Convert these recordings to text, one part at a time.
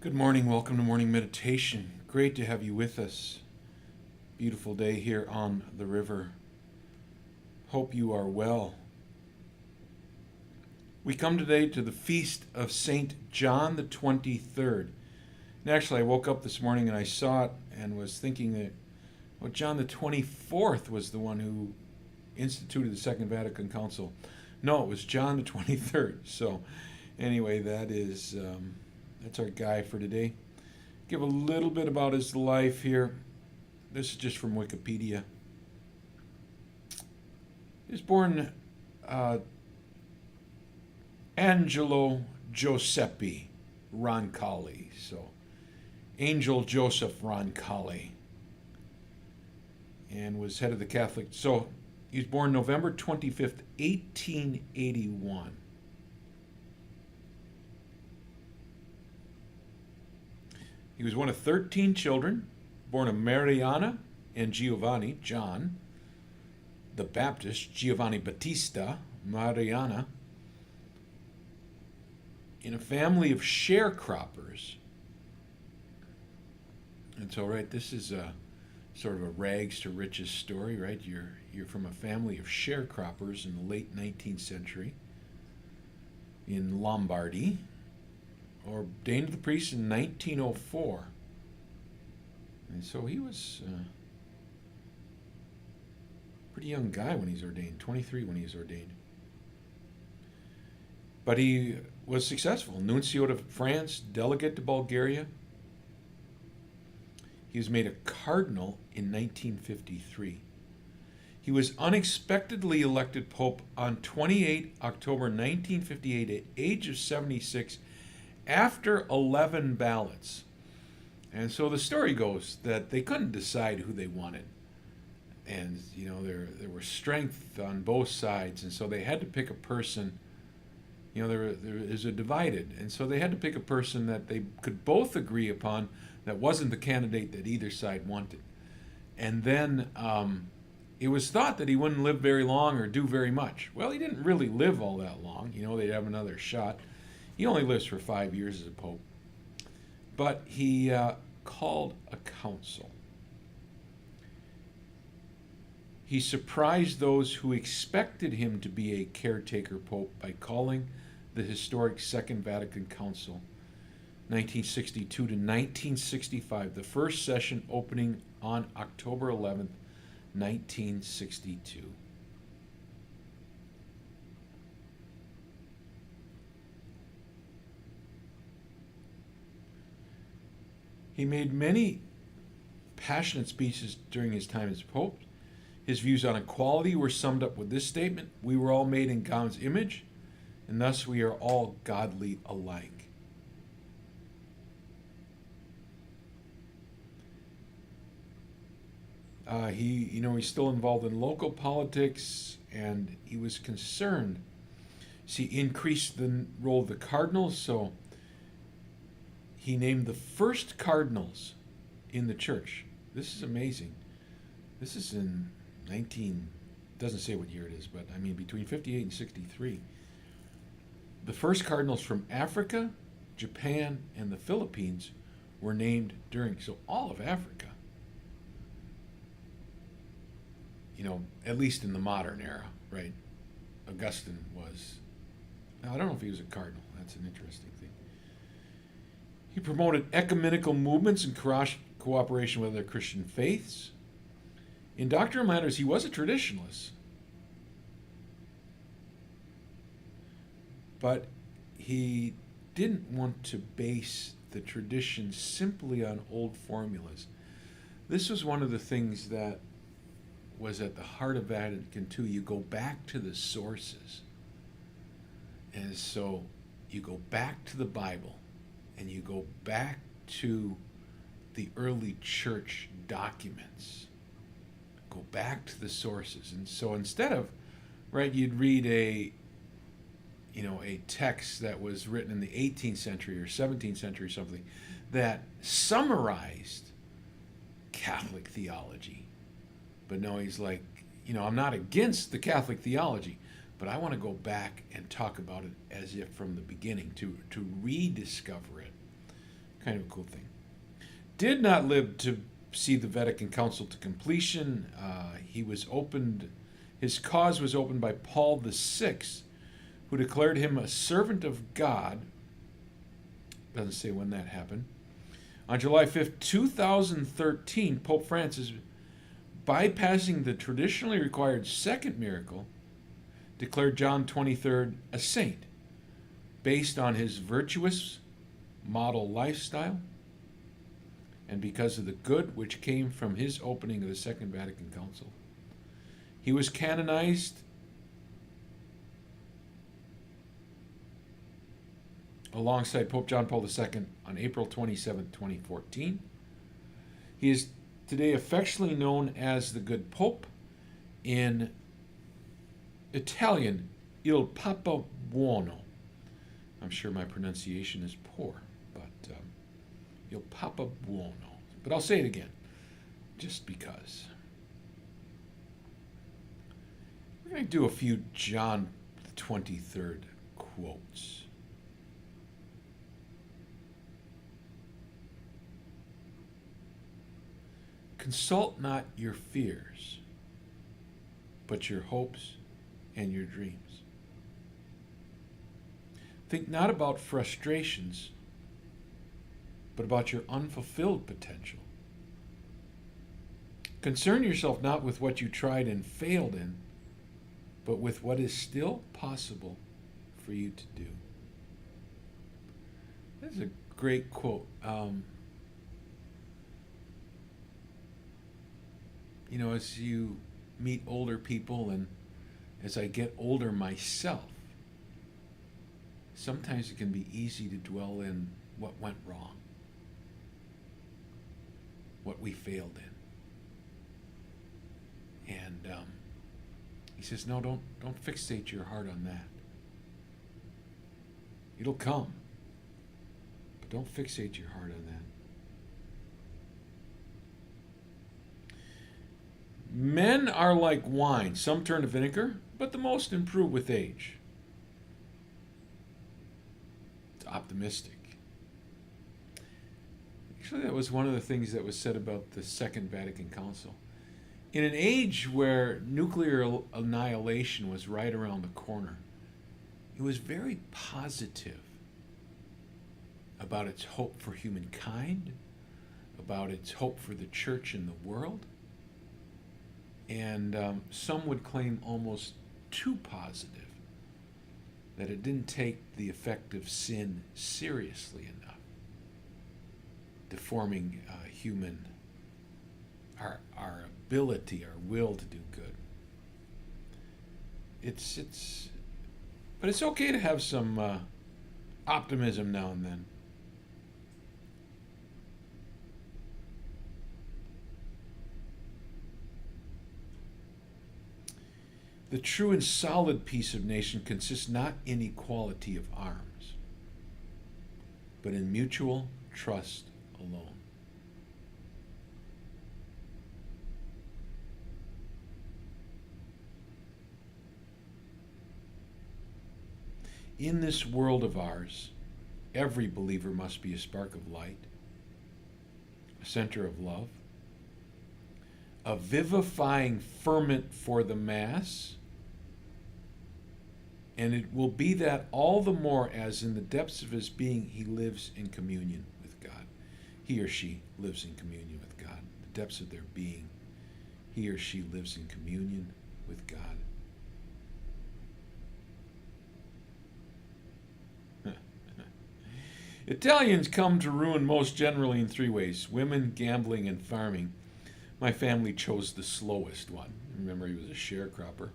Good morning. Welcome to morning meditation. Great to have you with us. Beautiful day here on the river. Hope you are well. We come today to the feast of Saint John the 23rd. And actually, I woke up this morning and I saw it and was thinking that John the 24th was the one who instituted the Second Vatican Council. No, it was John the 23rd. So anyway, that's our guy for today. Give a little bit about his life here. This is just from Wikipedia. He was born Angelo Giuseppe Roncalli. So Angel Joseph Roncalli. And was head of the Catholic. So he was born November 25th, 1881. He was one of 13 children, born of Mariana and Giovanni, John, the Baptist, Giovanni Battista, Mariana, in a family of sharecroppers. And so, right, this is a sort of a rags to riches story, right? You're from a family of sharecroppers in the late 19th century in Lombardy. Ordained to the priest in 1904. And so he was a pretty young guy when he's ordained, 23 when he was ordained. But he was successful. Nuncio to France, delegate to Bulgaria. He was made a cardinal in 1953. He was unexpectedly elected pope on 28 October 1958 at age of 76 after 11 ballots. And so the story goes that they couldn't decide who they wanted. And, there was strength on both sides. And so they had to pick a person. There is a divided. And so they had to pick a person that they could both agree upon that wasn't the candidate that either side wanted. And then it was thought that he wouldn't live very long or do very much. Well, he didn't really live all that long. They'd have another shot. He only lives for 5 years as a pope. But he called a council. He surprised those who expected him to be a caretaker pope by calling the historic Second Vatican Council, 1962 to 1965, the first session opening on October 11th, 1962. He made many passionate speeches during his time as pope. His views on equality were summed up with this statement: "We were all made in God's image, and thus we are all godly alike." He's still involved in local politics, and he was concerned. He increased the role of the cardinals, so he named the first cardinals in the church. This is amazing. This is in doesn't say what year it is, but between 58 and 63. The first cardinals from Africa, Japan, and the Philippines were named so all of Africa. At least in the modern era, right? Augustine was. Now, I don't know if he was a cardinal. That's an interesting thing. He promoted ecumenical movements and cooperation with other Christian faiths. In doctrinal matters, he was a traditionalist. But he didn't want to base the tradition simply on old formulas. This was one of the things that was at the heart of Vatican II. You go back to the sources. And so you go back to the Bible. And you go back to the early church documents. Go back to the sources. And so instead of, you'd read a text that was written in the 18th century or 17th century or something that summarized Catholic theology. But no, he's like, I'm not against the Catholic theology, but I want to go back and talk about it as if from the beginning, to rediscover it, Kind of a cool thing. Did not live to see the Vatican Council to completion. He was opened. His cause was opened by Paul VI, who declared him a servant of God. Doesn't say when that happened. On July 5th, 2013, Pope Francis, bypassing the traditionally required second miracle, declared John 23rd a saint based on his virtuous model lifestyle and because of the good which came from his opening of the Second Vatican Council. He was canonized alongside Pope John Paul II on April 27, 2014. He is today affectionately known as the Good Pope. In Italian, Il Papa Buono. I'm sure my pronunciation is poor, but Il Papa Buono. But I'll say it again, just because. We're going to do a few John the 23rd quotes. Consult not your fears, but your hopes and your dreams. Think not about frustrations, but about your unfulfilled potential. Concern yourself not with what you tried and failed in, but with what is still possible for you to do. That's a great quote. As you meet older people and as I get older myself, sometimes it can be easy to dwell in what went wrong, what we failed in. And he says, no, don't fixate your heart on that. It'll come, but don't fixate your heart on that. Men are like wine. Some turn to vinegar, but the most improve with age. It's optimistic. Actually, that was one of the things that was said about the Second Vatican Council. In an age where nuclear annihilation was right around the corner, it was very positive about its hope for humankind, about its hope for the church and the world. And some would claim almost too positive, that it didn't take the effect of sin seriously enough, deforming our ability, our will to do good. But it's okay to have some optimism now and then. The true and solid peace of nation consists not in equality of arms, but in mutual trust alone. In this world of ours, every believer must be a spark of light, a center of love, a vivifying ferment for the mass, and it will be that all the more as in the depths of his being he lives in communion with God. He or she lives in communion with God. The depths of their being, he or she lives in communion with God. Italians come to ruin most generally in three ways: women, gambling, and farming. My family chose the slowest one. Remember, he was a sharecropper.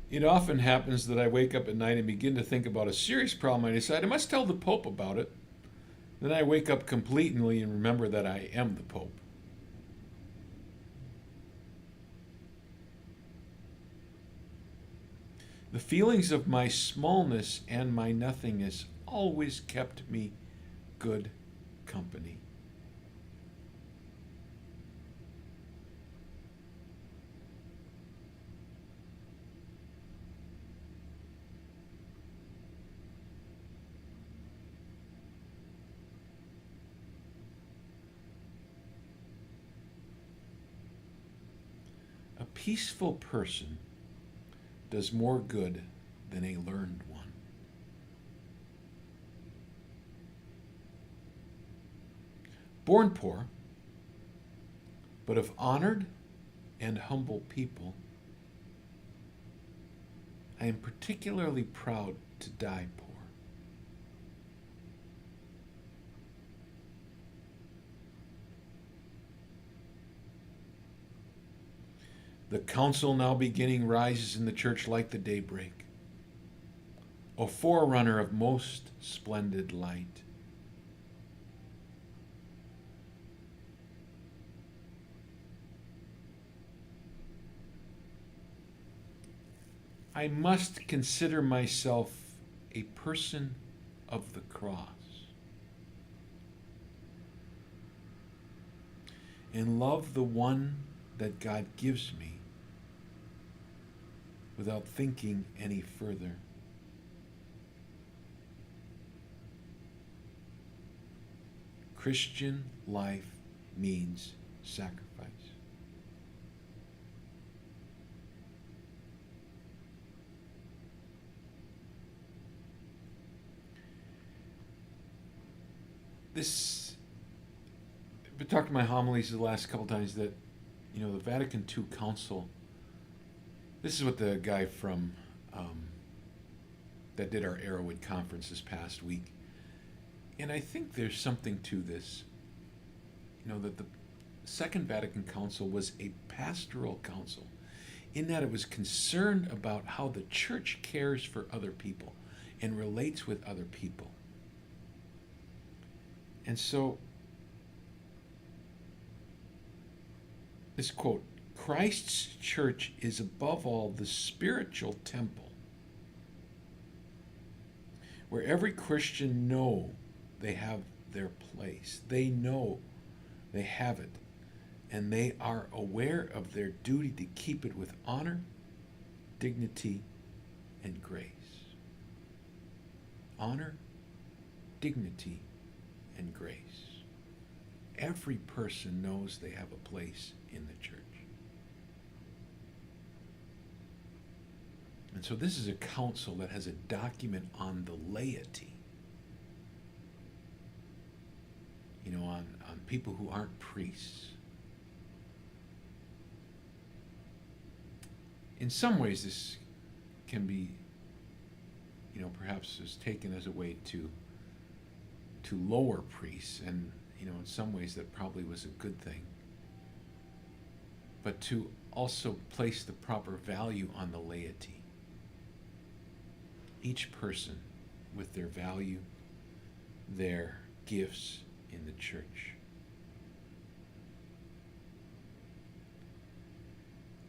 It often happens that I wake up at night and begin to think about a serious problem. I decide I must tell the Pope about it. Then I wake up completely and remember that I am the Pope. The feelings of my smallness and my nothingness always kept me good company. peaceful person does more good than a learned one. Born poor, but of honored and humble people, I am particularly proud to die poor. The counsel now beginning rises in the church like the daybreak, a forerunner of most splendid light. I must consider myself a person of the cross and love the one that God gives me without thinking any further. Christian life means sacrifice. I've been talking to my homilies the last couple times that, the Vatican II Council, this is what the guy from that did our Arrowwood conference this past week, and I think there's something to this, that the Second Vatican Council was a pastoral council in that it was concerned about how the church cares for other people and relates with other people. And so, this quote, Christ's church is above all the spiritual temple where every Christian know they have their place. They know they have it, and they are aware of their duty to keep it with honor, dignity, and grace. Honor, dignity, and grace. Every person knows they have a place in the church. And so this is a council that has a document on the laity. On people who aren't priests. In some ways, this can be, perhaps is taken as a way to lower priests, and in some ways that probably was a good thing. But to also place the proper value on the laity. Each person with their value, their gifts in the church.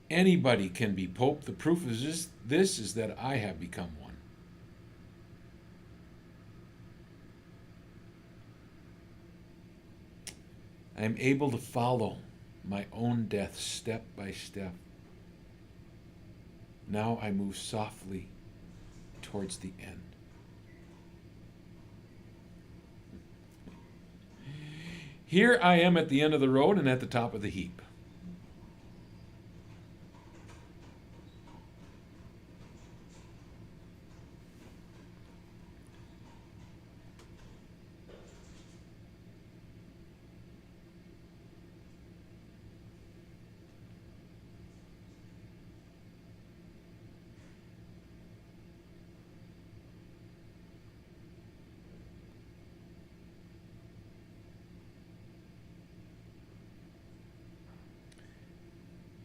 Anybody can be pope. The proof is this is that I have become one. I am able to follow my own death step by step. Now I move softly towards the end. Here I am at the end of the road and at the top of the heap.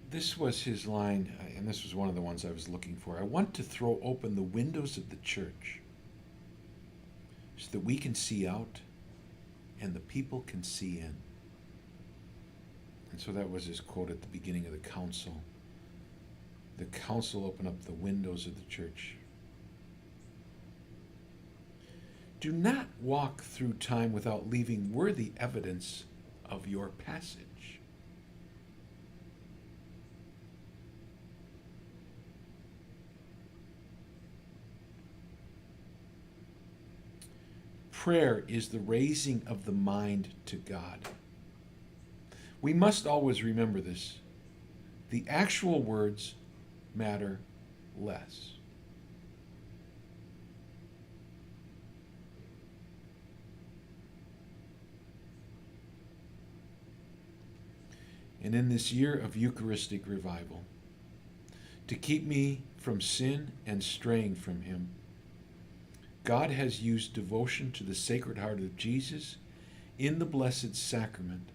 This was his line, and this was one of the ones I was looking for. I want to throw open the windows of the church so that we can see out and the people can see in. And so that was his quote at the beginning of the council. The council opened up the windows of the church. Do not walk through time without leaving worthy evidence of your passage. Prayer is the raising of the mind to God. We must always remember this. The actual words matter less. And in this year of Eucharistic revival, to keep me from sin and straying from Him, God has used devotion to the Sacred Heart of Jesus in the Blessed Sacrament.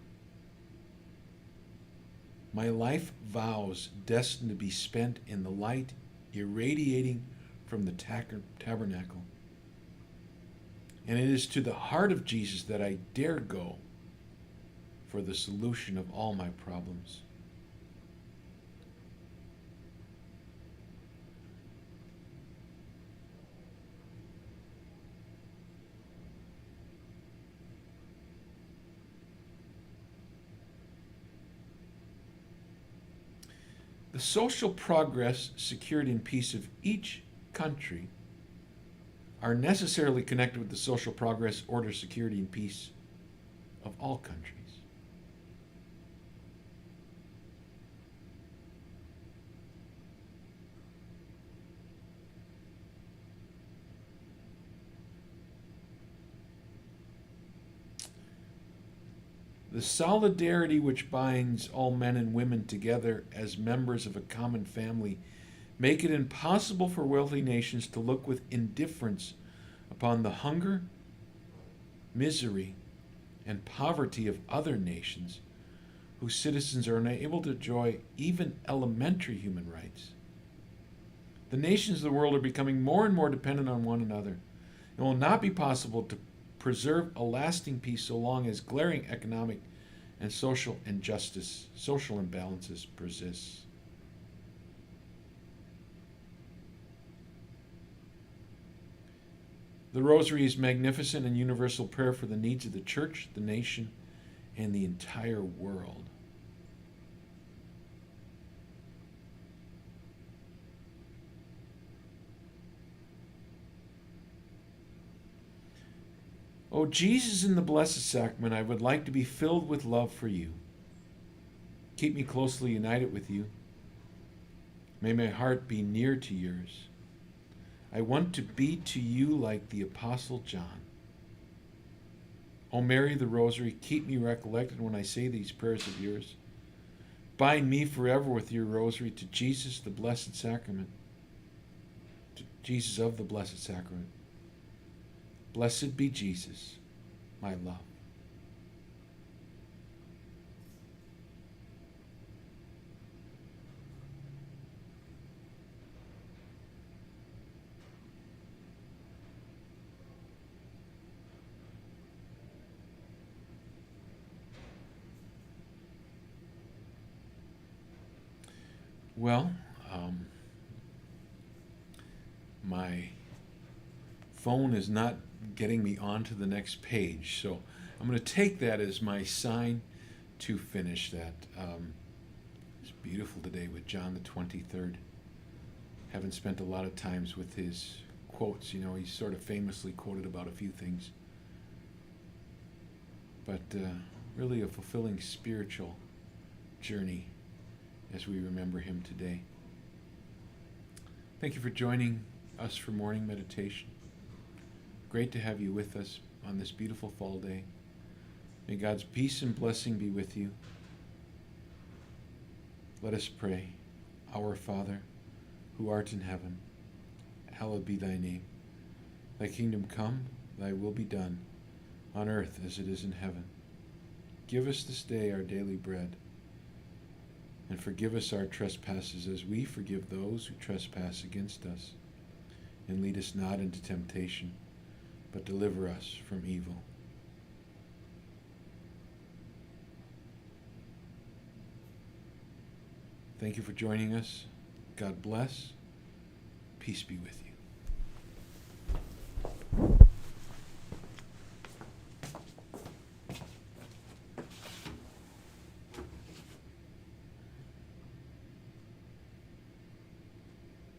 My life vows destined to be spent in the light irradiating from the tabernacle. And it is to the heart of Jesus that I dare go for the solution of all my problems. The social progress secured in peace of each country are necessarily connected with the social progress, order, security, and peace of all countries. The solidarity which binds all men and women together as members of a common family make it impossible for wealthy nations to look with indifference upon the hunger, misery, and poverty of other nations whose citizens are unable to enjoy even elementary human rights. The nations of the world are becoming more and more dependent on one another. It will not be possible to preserve a lasting peace so long as glaring economic and social injustice, social imbalances persist. The Rosary is magnificent and universal prayer for the needs of the Church, the nation, and the entire world. O Jesus, in the Blessed Sacrament, I would like to be filled with love for you. Keep me closely united with you. May my heart be near to yours. I want to be to you like the Apostle John. O Mary, the Rosary, keep me recollected when I say these prayers of yours. Bind me forever with your Rosary to Jesus, the Blessed Sacrament. To Jesus of the Blessed Sacrament. Blessed be Jesus, my love. Well, my phone is not getting me on to the next page, so I'm going to take that as my sign to finish that. It's beautiful today with John the 23rd. Haven't spent a lot of times with his quotes. You know, he's sort of famously quoted about a few things. But really a fulfilling spiritual journey as we remember him today. Thank you for joining us for morning meditation. Great to have you with us on this beautiful fall day. May God's peace and blessing be with you. Let us pray. Our Father, who art in heaven, hallowed be thy name. Thy kingdom come, thy will be done, on earth as it is in heaven. Give us this day our daily bread, and forgive us our trespasses as we forgive those who trespass against us. And lead us not into temptation, but deliver us from evil. Thank you for joining us. God bless. Peace be with you.